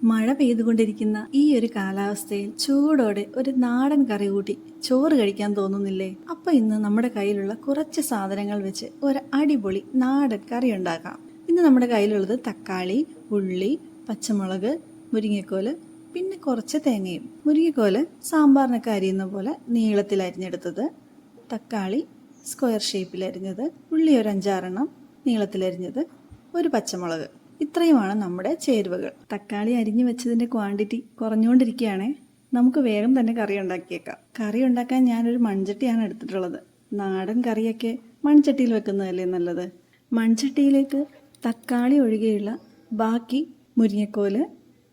മഴ പെയ്തുകൊണ്ടിരിക്കുന്ന ഈ ഒരു കാലാവസ്ഥയിൽ ചൂടോടെ ഒരു നാടൻ കറി കൂട്ടി ചോറ് കഴിക്കാൻ തോന്നുന്നില്ലേ? അപ്പൊ ഇന്ന് നമ്മുടെ കയ്യിലുള്ള കുറച്ച് സാധനങ്ങൾ വെച്ച് ഒരു അടിപൊളി നാടൻ കറി ഉണ്ടാക്കാം. ഇന്ന് നമ്മുടെ കയ്യിലുള്ളത് തക്കാളി, ഉള്ളി, പച്ചമുളക്, മുരിങ്ങക്കോല്, പിന്നെ കുറച്ച് തേങ്ങയും. മുരിങ്ങക്കോല് സാമ്പാറിനൊക്കെ അരിയുന്ന പോലെ നീളത്തിൽ അരിഞ്ഞെടുത്തത്, തക്കാളി സ്ക്വയർ ഷേപ്പിൽ അരിഞ്ഞത്, ഉള്ളി ഒരു 5-6 നീളത്തിൽ അരിഞ്ഞത്, ഒരു പച്ചമുളക്. ഇത്രയുമാണ് നമ്മുടെ ചേരുവകൾ. തക്കാളി അരിഞ്ഞു വെച്ചതിൻ്റെ ക്വാണ്ടിറ്റി കുറഞ്ഞുകൊണ്ടിരിക്കുകയാണേ. നമുക്ക് വേഗം തന്നെ കറി ഉണ്ടാക്കിയേക്കാം. കറി ഉണ്ടാക്കാൻ ഞാനൊരു മൺചട്ടിയാണ് എടുത്തിട്ടുള്ളത്. നാടൻ കറിയൊക്കെ മൺചട്ടിയിൽ വെക്കുന്നതല്ലേ നല്ലത്. മൺചട്ടിയിലേക്ക് തക്കാളി ഒഴികെയുള്ള ബാക്കി മുരിങ്ങക്കോല്,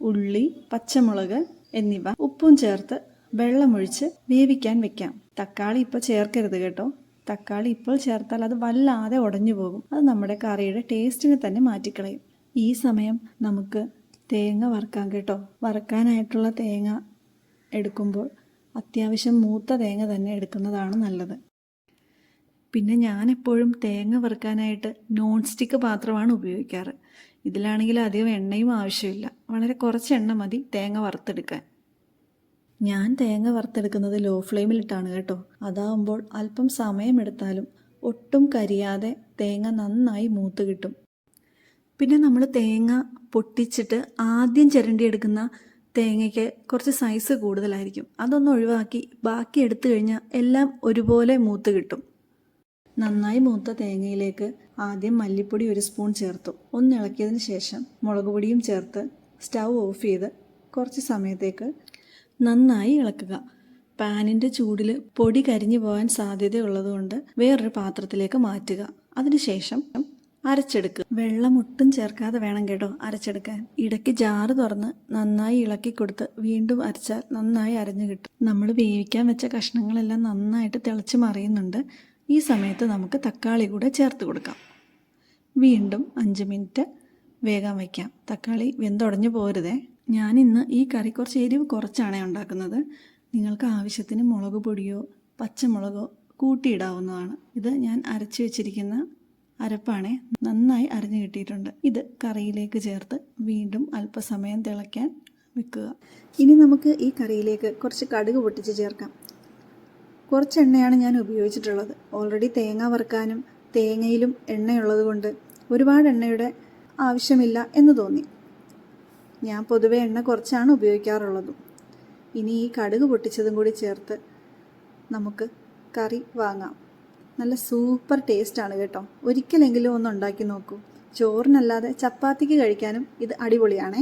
ഉള്ളി, പച്ചമുളക് എന്നിവ ഉപ്പും ചേർത്ത് വെള്ളമൊഴിച്ച് വേവിക്കാൻ വെക്കാം. തക്കാളി ഇപ്പോൾ ചേർക്കരുത് കേട്ടോ. തക്കാളി ഇപ്പോൾ ചേർത്താൽ അത് വല്ലാതെ ഉടഞ്ഞു പോകും. അത് നമ്മുടെ കറിയുടെ ടേസ്റ്റിനെ തന്നെ മാറ്റിക്കളയും. ഈ സമയം നമുക്ക് തേങ്ങ വറുക്കാം കേട്ടോ. വറുക്കാനായിട്ടുള്ള തേങ്ങ എടുക്കുമ്പോൾ അത്യാവശ്യം മൂത്ത തേങ്ങ തന്നെ എടുക്കുന്നതാണ് നല്ലത്. പിന്നെ ഞാനെപ്പോഴും തേങ്ങ വറുക്കാനായിട്ട് നോൺ സ്റ്റിക്ക് പാത്രമാണ് ഉപയോഗിക്കാറ്. ഇതിലാണെങ്കിൽ അധികം എണ്ണയും ആവശ്യമില്ല. വളരെ കുറച്ച് എണ്ണ മതി തേങ്ങ വറുത്തെടുക്കാൻ. ഞാൻ തേങ്ങ വറുത്തെടുക്കുന്നത് ലോ ഫ്ലെയിമിലിട്ടാണ് കേട്ടോ. അതാവുമ്പോൾ അല്പം സമയമെടുത്താലും ഒട്ടും കരിയാതെ തേങ്ങ നന്നായി മൂത്ത് കിട്ടും. പിന്നെ നമ്മൾ തേങ്ങ പൊട്ടിച്ചിട്ട് ആദ്യം ചിരണ്ടിയെടുക്കുന്ന തേങ്ങയ്ക്ക് കുറച്ച് സൈസ് കൂടുതലായിരിക്കും. അതൊന്ന് ഒഴിവാക്കി ബാക്കി എടുത്തു കഴിഞ്ഞാൽ എല്ലാം ഒരുപോലെ മൂത്ത് കിട്ടും. നന്നായി മൂത്ത തേങ്ങയിലേക്ക് ആദ്യം മല്ലിപ്പൊടി 1 സ്പൂൺ ചേർത്തു. ഒന്ന് ഇളക്കിയതിന് ശേഷം മുളക് പൊടിയും ചേർത്ത് സ്റ്റൗ ഓഫ് ചെയ്ത് കുറച്ച് സമയത്തേക്ക് നന്നായി ഇളക്കുക. പാനിൻ്റെ ചൂടിൽ പൊടി കരിഞ്ഞു പോകാൻ സാധ്യതയുള്ളതുകൊണ്ട് വേറൊരു പാത്രത്തിലേക്ക് മാറ്റുക. അതിനുശേഷം അരച്ചെടുക്കുക. വെള്ളം ഒട്ടും ചേർക്കാതെ വേണം കേട്ടോ അരച്ചെടുക്കാൻ. ഇടയ്ക്ക് ജാറ് തുറന്ന് നന്നായി ഇളക്കി കൊടുത്ത് വീണ്ടും അരച്ചാൽ നന്നായി അരഞ്ഞു കിട്ടും. നമ്മൾ വേവിക്കാൻ വെച്ച കഷ്ണങ്ങളെല്ലാം നന്നായിട്ട് തിളച്ച് മറിയുന്നുണ്ട്. ഈ സമയത്ത് നമുക്ക് തക്കാളി കൂടെ ചേർത്ത് കൊടുക്കാം. വീണ്ടും 5 മിനിറ്റ് വേഗം വയ്ക്കാം. തക്കാളി വെന്തുടഞ്ഞു പോരുതേ. ഞാനിന്ന് ഈ കറി കുറച്ച് എരിവ് കുറച്ചാണ് ഉണ്ടാക്കുന്നത്. നിങ്ങൾക്ക് ആവശ്യത്തിന് മുളക് പൊടിയോ പച്ചമുളകോ കൂട്ടിയിടാവുന്നതാണ്. ഇത് ഞാൻ അരച്ച് വെച്ചിരിക്കുന്ന അരപ്പാണേ. നന്നായി അരഞ്ഞു കിട്ടിയിട്ടുണ്ട്. ഇത് കറിയിലേക്ക് ചേർത്ത് വീണ്ടും അല്പസമയം തിളയ്ക്കാൻ വെക്കുക. ഇനി നമുക്ക് ഈ കറിയിലേക്ക് കുറച്ച് കടുക് പൊട്ടിച്ച് ചേർക്കാം. കുറച്ച് എണ്ണയാണ് ഞാൻ ഉപയോഗിച്ചിട്ടുള്ളത്. ഓൾറെഡി തേങ്ങ വറുക്കാനും തേങ്ങയിലും എണ്ണയുള്ളത് കൊണ്ട് ഒരുപാട് എണ്ണയുടെ ആവശ്യമില്ല എന്ന് തോന്നി. ഞാൻ പൊതുവെ എണ്ണ കുറച്ചാണ് ഉപയോഗിക്കാറുള്ളതും. ഇനി ഈ കടുക് പൊട്ടിച്ചതും കൂടി ചേർത്ത് നമുക്ക് കറി വാങ്ങാം. നല്ല സൂപ്പർ ടേസ്റ്റാണ് കേട്ടോ. ഒരിക്കലെങ്കിലും ഒന്ന് ഉണ്ടാക്കി നോക്കൂ. ചോറിനല്ലാതെ ചപ്പാത്തിക്ക് കഴിക്കാനും ഇത് അടിപൊളിയാണേ.